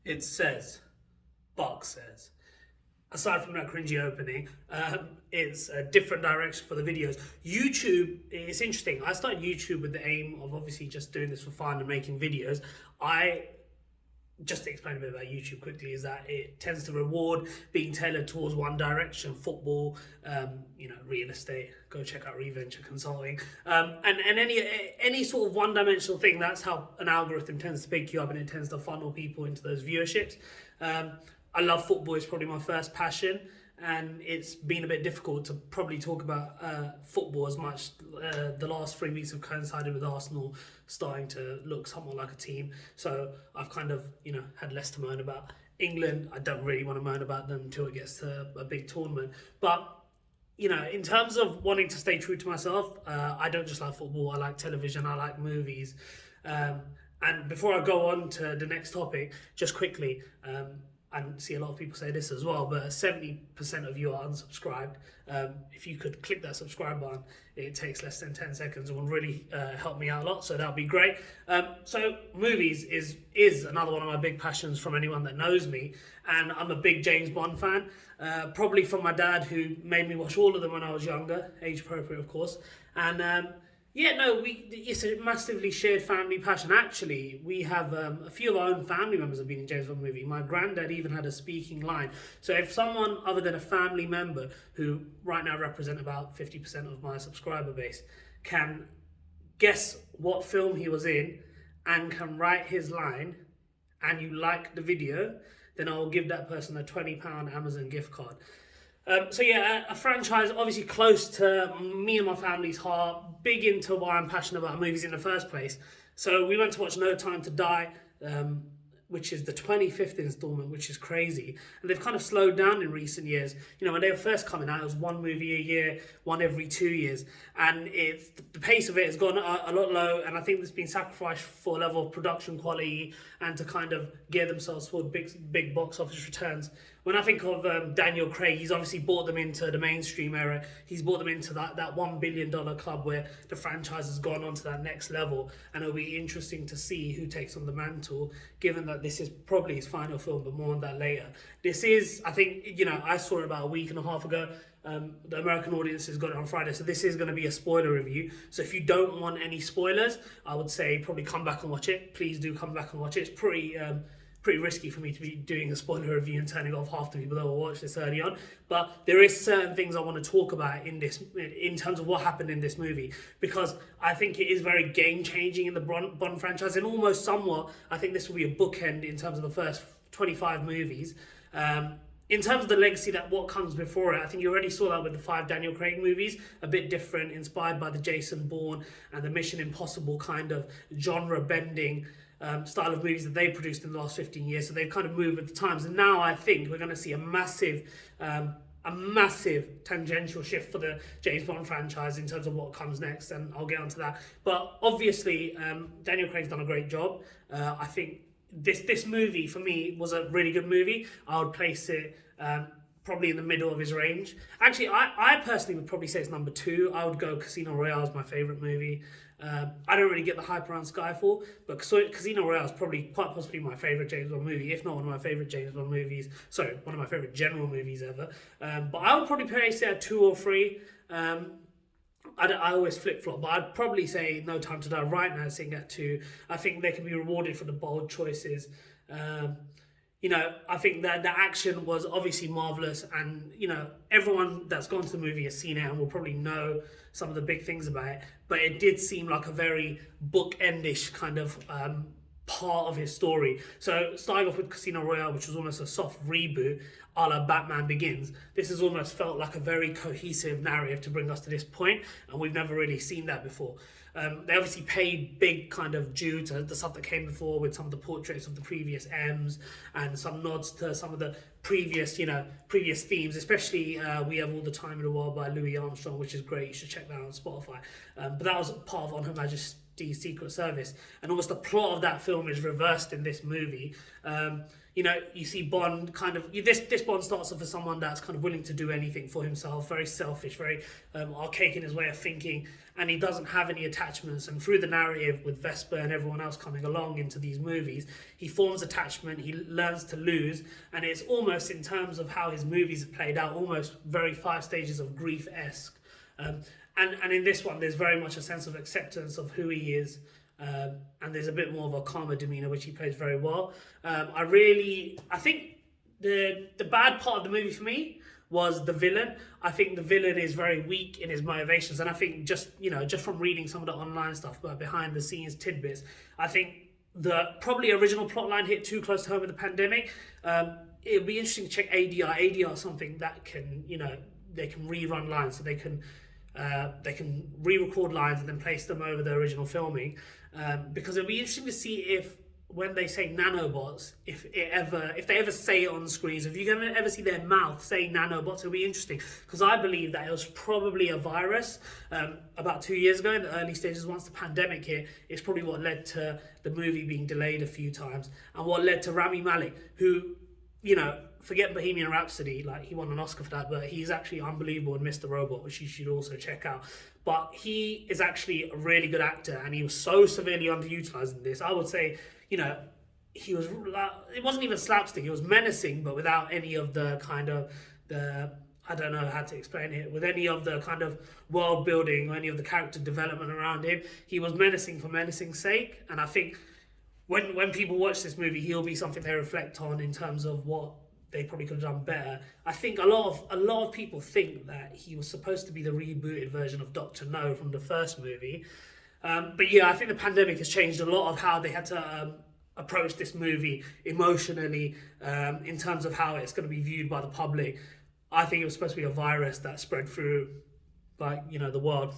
It says, Buck says. Aside from that cringy opening, it's a different direction for the videos. YouTube, it's interesting. I started YouTube with the aim of obviously just doing this for fun and making videos. I just to explain a bit about YouTube quickly, is that it tends to reward being tailored towards one direction: football, real estate. Go check out Reventure Consulting, and any sort of one-dimensional thing. That's how an algorithm tends to pick you up, and it tends to funnel people into those viewerships. I love football; it's probably my first passion, and it's been a bit difficult to probably talk about football as much. The last 3 weeks have coincided with Arsenal starting to look somewhat like a team, so I've kind of had less to moan about. England, I don't really want to moan about them until it gets to a big tournament. But in terms of wanting to stay true to myself, I don't just like football. I like television. I like movies. And before I go on to the next topic, just quickly. And see a lot of people say this as well, but 70% of you are unsubscribed. If you could click that subscribe button, it takes less than 10 seconds and will really help me out a lot, so that would be great. So movies is another one of my big passions from anyone that knows me, and I'm a big James Bond fan, probably from my dad, who made me watch all of them when I was younger, age appropriate of course, and it's a massively shared family passion. Actually, we have a few of our own family members have been in James Bond movie. My granddad even had a speaking line. So if someone other than a family member, who right now represent about 50% of my subscriber base, can guess what film he was in and can write his line, and you like the video, then I will give that person a £20 Amazon gift card. A franchise obviously close to me and my family's heart, big into why I'm passionate about movies in the first place. So we went to watch No Time to Die, which is the 25th installment, which is crazy. And they've kind of slowed down in recent years. When they were first coming out, it was one movie a year, one every 2 years. And the pace of it has gone a lot low, and I think there's been sacrificed for a level of production quality and to kind of gear themselves toward big box office returns. When I think of Daniel Craig, he's obviously brought them into the mainstream era. He's brought them into that $1 billion club where the franchise has gone on to that next level. And it'll be interesting to see who takes on the mantle, given that this is probably his final film, but more on that later. This is, I think, I saw it about a week and a half ago. The American audience has got it on Friday, so this is going to be a spoiler review. So if you don't want any spoilers, I would say probably come back and watch it. Please do come back and watch it. It's pretty risky for me to be doing a spoiler review and turning off half the people that will watch this early on. But there is certain things I want to talk about in terms of what happened in this movie, because I think it is very game-changing in the Bond franchise, and almost somewhat, I think this will be a bookend in terms of the first 25 movies. In terms of the legacy, that what comes before it, I think you already saw that with the 5 Daniel Craig movies, a bit different, inspired by the Jason Bourne and the Mission Impossible kind of genre-bending style of movies that they produced in the last 15 years. So they've kind of moved with the times. And now I think we're going to see a massive tangential shift for the James Bond franchise in terms of what comes next. And I'll get onto that. But obviously, Daniel Craig's done a great job. I think this movie, for me, was a really good movie. I would place it probably in the middle of his range. Actually, I personally would probably say it's number 2. I would go Casino Royale is my favourite movie. I don't really get the hype around Skyfall, but Casino Royale is probably quite possibly my favourite James Bond movie, if not one of my favourite James Bond movies. Sorry, one of my favourite general movies ever. But I would probably place it at 2 or 3. I always flip-flop, but I'd probably say No Time to Die right now sitting at 2. I think they can be rewarded for the bold choices. I think that the action was obviously marvellous, and, everyone that's gone to the movie has seen it and will probably know some of the big things about it, but it did seem like a very book-endish kind of part of his story. So starting off with Casino Royale, which was almost a soft reboot, a la Batman Begins, this has almost felt like a very cohesive narrative to bring us to this point, and we've never really seen that before. They obviously paid big kind of due to the stuff that came before, with some of the portraits of the previous M's and some nods to some of the previous themes, especially We Have All the Time in the World by Louis Armstrong, which is great. You should check that out on Spotify. But that was part of On Her Majesty's Secret Service, and almost the plot of that film is reversed in this movie. You see Bond kind of, this Bond starts off as someone that's kind of willing to do anything for himself, very selfish, very archaic in his way of thinking, and he doesn't have any attachments. And through the narrative with Vesper and everyone else coming along into these movies, he forms attachment, he learns to lose, and it's almost, in terms of how his movies have played out, almost very 5 stages of grief-esque. And in this one, there's very much a sense of acceptance of who he is, and there's a bit more of a calmer demeanor, which he plays very well. I think the bad part of the movie for me was the villain. I think the villain is very weak in his motivations, and I think just from reading some of the online stuff, but behind the scenes tidbits, I think the probably original plotline hit too close to home with the pandemic. It'll be interesting to check ADR. ADR is something that can, they can rerun lines, so they can re-record lines and then place them over the original filming, because it'll be interesting to see if, when they say nanobots, if they ever say it on screens, if you're going to ever see their mouth say nanobots, it'll be interesting, because I believe that it was probably a virus about 2 years ago in the early stages. Once the pandemic hit, it's probably what led to the movie being delayed a few times, and what led to Rami Malek, who, forget Bohemian Rhapsody, like he won an Oscar for that, but he's actually unbelievable in Mr. Robot, which you should also check out. But he is actually a really good actor, and he was so severely underutilized in this. I would say, he was, it wasn't even slapstick, it was menacing, but without any of the kind of I don't know how to explain it, with any of the kind of world building or any of the character development around him. He was menacing for menacing's sake, and I think when people watch this movie, he'll be something they reflect on in terms of what they probably could have done better. I think a lot of people think that he was supposed to be the rebooted version of Dr. No from the first movie. But yeah, I think the pandemic has changed a lot of how they had to approach this movie emotionally, in terms of how it's going to be viewed by the public. I think it was supposed to be a virus that spread through, the world,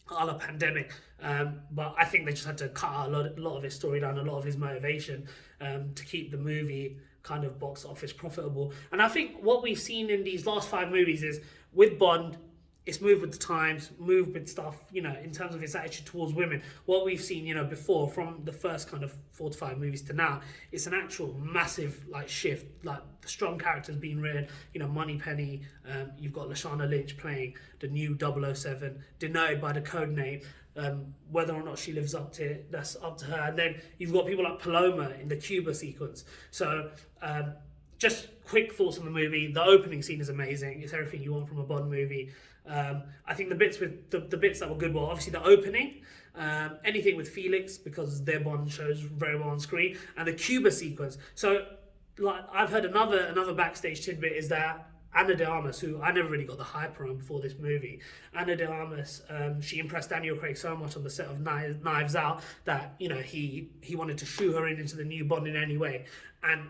a la pandemic. But I think they just had to cut out a lot of his story down, a lot of his motivation, to keep the movie kind of box office profitable. And I think what we've seen in these last 5 movies is, with Bond, it's moved with the times, moved with stuff, in terms of its attitude towards women. What we've seen, before, from the first kind of 4 to 5 movies to now, it's an actual massive shift. Like, the strong characters being written, Moneypenny, you've got Lashana Lynch playing the new 007, denoted by the code name. Whether or not she lives up to it, that's up to her. And then you've got people like Paloma in the Cuba sequence. So just quick thoughts on the movie. The opening scene is amazing. It's everything you want from a Bond movie. I think the bits that were good were obviously the opening, anything with Felix, because their Bond shows very well on screen, and the Cuba sequence. So I've heard another backstage tidbit is that Ana de Armas, who I never really got the hype around before this movie, Ana de Armas, she impressed Daniel Craig so much on the set of Knives Out that he wanted to shoe her into the new Bond in any way. And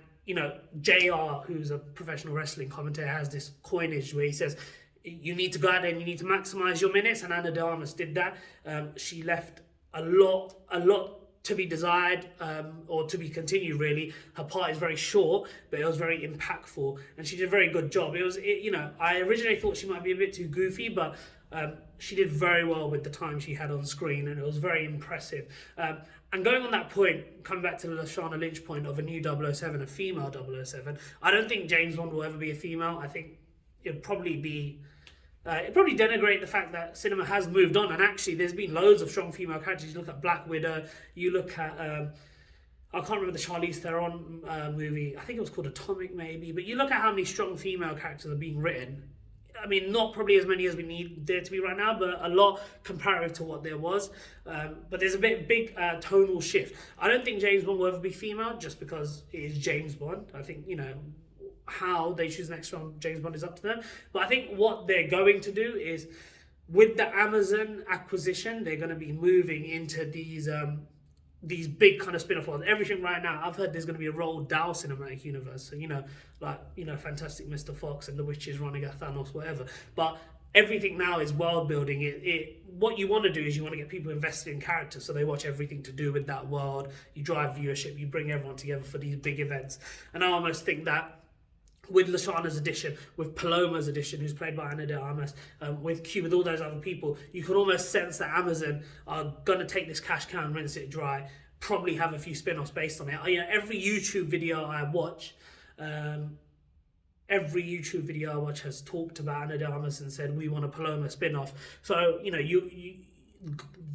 JR, who's a professional wrestling commentator, has this coinage where he says, you need to go out there and you need to maximize your minutes, and Ana de Armas did that. She left a lot to be desired, or to be continued, really. Her part is very short, but it was very impactful, and she did a very good job. I originally thought she might be a bit too goofy, but she did very well with the time she had on screen, and it was very impressive. And going on that point, coming back to the Lashana Lynch point of a new 007, a female 007, I don't think James Bond will ever be a female. I think it'd probably denigrate the fact that cinema has moved on, and actually there's been loads of strong female characters. You look at Black Widow, you look at I can't remember the Charlize Theron movie, I think it was called Atomic maybe, but you look at how many strong female characters are being written. I mean, not probably as many as we need there to be right now, but a lot comparative to what there was. But there's a big tonal shift. I don't think James Bond will ever be female, just because it is James Bond. I think, how they choose next from James Bond is up to them. But I think what they're going to do is, with the Amazon acquisition, they're going to be moving into these big kind of spin-off ones. Everything right now, I've heard there's going to be a Roald Dahl cinematic universe. So, Fantastic Mr. Fox and the witches running at Thanos, whatever. But everything now is world building. What you want to do is you want to get people invested in characters, so they watch everything to do with that world. You drive viewership, you bring everyone together for these big events. And I almost think that with Lashana's addition, with Paloma's addition, who's played by Ana de Armas, with Q, with all those other people, you can almost sense that Amazon are going to take this cash cow and rinse it dry, probably have a few spin-offs based on it. Every YouTube video I watch has talked about Ana de Armas and said, we want a Paloma spin-off. So,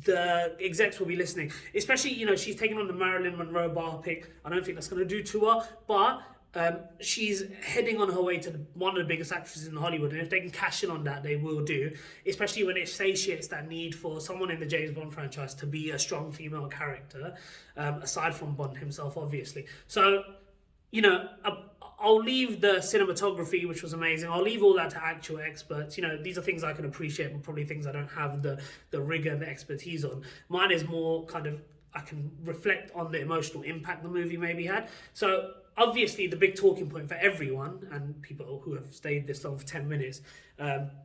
the execs will be listening. Especially, she's taking on the Marilyn Monroe biopic. I don't think that's going to do to her, but she's heading on her way to one of the biggest actresses in Hollywood, and if they can cash in on that, they will do. Especially when it satiates that need for someone in the James Bond franchise to be a strong female character, aside from Bond himself, obviously. So, I'll leave the cinematography, which was amazing. I'll leave all that to actual experts. These are things I can appreciate, but probably things I don't have the rigor and the expertise on. Mine is more kind of, I can reflect on the emotional impact the movie maybe had. So obviously the big talking point for everyone and people who have stayed this long for 10 minutes,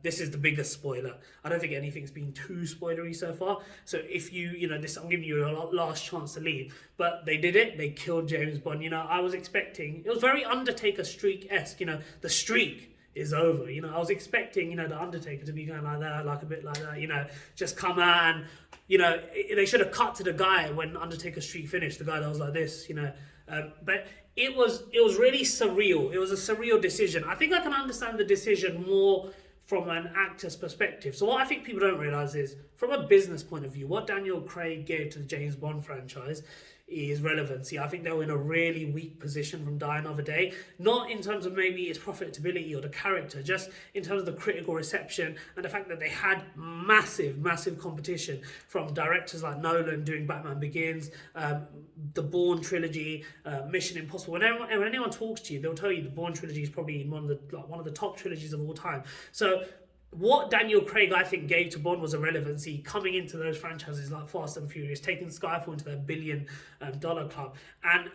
this is the biggest spoiler. I don't think anything's been too spoilery so far. So if this, I'm giving you a last chance to leave. But they did it. They killed James Bond. I was expecting, it was very Undertaker streak-esque. The streak is over. I was expecting, the Undertaker to be going like that, like a bit like that, just come out and, they should have cut to the guy when Undertaker's streak finished, the guy that was like this, but it was really surreal. It was a surreal decision. I think I can understand the decision more from an actor's perspective. So what I think people don't realise is, from a business point of view, what Daniel Craig gave to the James Bond franchise is relevancy. I think they were in a really weak position from Die Another Day. Not in terms of maybe its profitability or the character, just in terms of the critical reception and the fact that they had massive competition from directors like Nolan doing Batman Begins, the Bourne trilogy, Mission Impossible. When anyone talks to you, they'll tell you the Bourne trilogy is probably one of the top trilogies of all time. So what Daniel Craig, I think, gave to Bond was a relevancy coming into those franchises like Fast and Furious, taking Skyfall into their $1 billion club. And,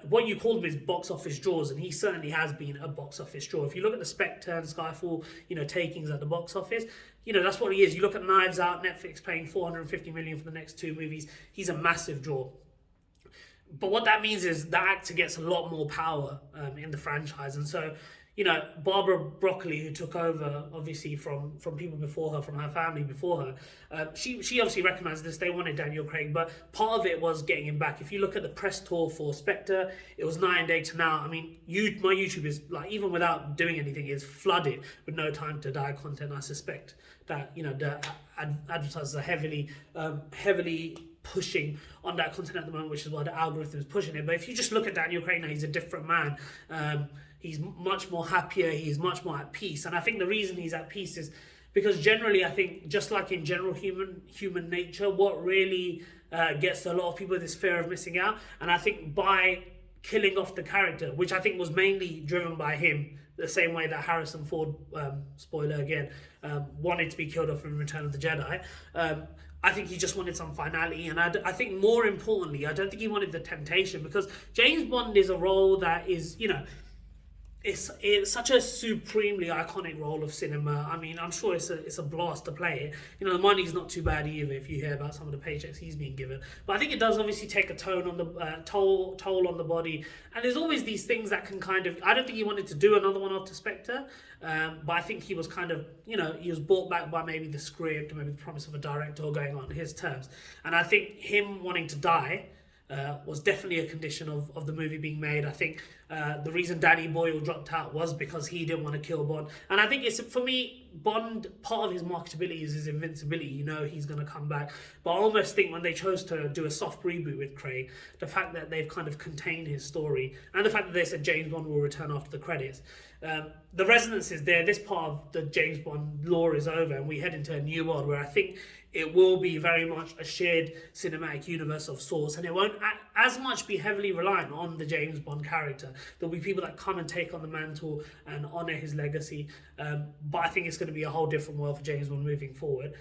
what you called him is box office draws, and he certainly has been a box office draw. If you look at the Spectre and Skyfall, takings at the box office, that's what he is. You look at Knives Out, Netflix paying $450 million for the next 2 movies. He's a massive draw. But what that means is the actor gets a lot more power in the franchise. And so, Barbara Broccoli, who took over, obviously, from people before her, from her family before her, she obviously recognised this. They wanted Daniel Craig, but part of it was getting him back. If you look at the press tour for Spectre, it was night and day to now. I mean, my YouTube is, like, even without doing anything, is flooded with No Time to Die content. I suspect that, the advertisers are heavily pushing on that content at the moment, which is why the algorithm is pushing it. But if you just look at Daniel Craig now, he's a different man. He's much more happier. He's much more at peace. And I think the reason he's at peace is because generally, I think, just like in general human nature, what really gets a lot of people this fear of missing out. And I think by killing off the character, which I think was mainly driven by him, the same way that Harrison Ford, spoiler again, wanted to be killed off in Return of the Jedi, I think he just wanted some finality. And I think more importantly, I don't think he wanted the temptation, because James Bond is a role that is, it's such a supremely iconic role of cinema. I mean, I'm sure it's a blast to play it. The money's not too bad either if you hear about some of the paychecks he's been given. But I think it does obviously take a toll on the body. And there's always these things that can kind of, I don't think he wanted to do another one after Spectre, but I think he was kind of, he was brought back by maybe the script, maybe the promise of a director going on his terms. And I think him wanting to die was definitely a condition of the movie being made. I think the reason Danny Boyle dropped out was because he didn't want to kill Bond. And I think for me, Bond, part of his marketability is his invincibility. He's going to come back. But I almost think when they chose to do a soft reboot with Craig, the fact that they've kind of contained his story, and the fact that they said James Bond will return after the credits, the resonance is there. This part of the James Bond lore is over, and we head into a new world where I think it will be very much a shared cinematic universe of sorts, and it won't as much be heavily reliant on the James Bond character. There'll be people that come and take on the mantle and honour his legacy, but I think it's going to be a whole different world for James Bond moving forward.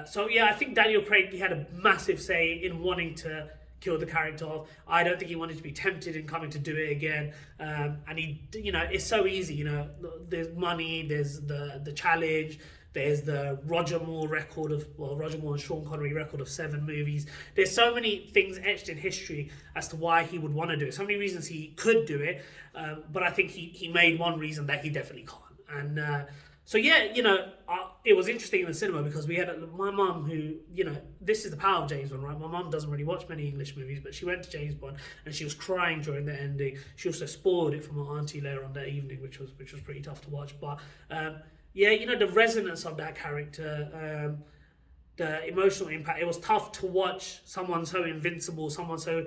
So yeah, I think Daniel Craig, he had a massive say in wanting to kill the character off. I don't think he wanted to be tempted in coming to do it again. And he, it's so easy. There's money, there's the challenge. There's the Roger Moore and Sean Connery record of 7 movies. There's so many things etched in history as to why he would want to do it. So many reasons he could do it, but I think he made one reason that he definitely can't. And so yeah, it was interesting in the cinema because we had my mum who, this is the power of James Bond, right? My mum doesn't really watch many English movies, but she went to James Bond and she was crying during the ending. She also spoiled it from her auntie later on that evening, which was pretty tough to watch. But yeah, the resonance of that character, the emotional impact. It was tough to watch someone so invincible, someone so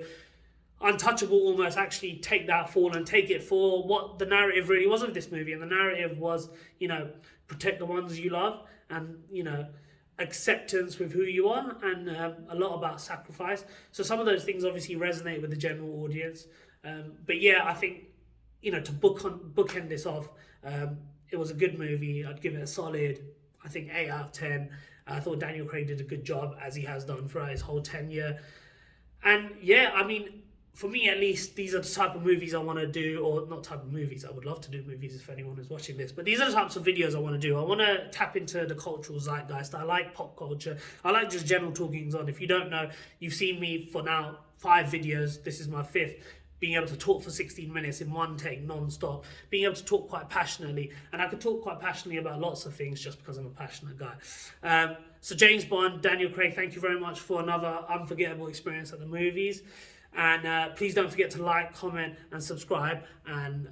untouchable almost actually take that fall and take it for what the narrative really was of this movie. And the narrative was, protect the ones you love, and, acceptance with who you are, and a lot about sacrifice. So some of those things obviously resonate with the general audience. But yeah, I think, to bookend this off, it was a good movie. I'd give it a solid, I think, 8 out of 10. I thought Daniel Craig did a good job, as he has done throughout his whole tenure. And yeah, I mean, for me at least, these are the type of movies I want to do, or not type of movies, I would love to do movies if anyone is watching this, but these are the types of videos I want to do. I want to tap into the cultural zeitgeist. I like pop culture. I like just general talkings on. If you don't know, you've seen me for now 5 videos. This is my 5th. Being able to talk for 16 minutes in one take, non-stop. Being able to talk quite passionately. And I could talk quite passionately about lots of things just because I'm a passionate guy. So James Bond, Daniel Craig, thank you very much for another unforgettable experience at the movies. And please don't forget to like, comment, and subscribe. And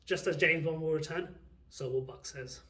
just as James Bond will return, so will Buck says.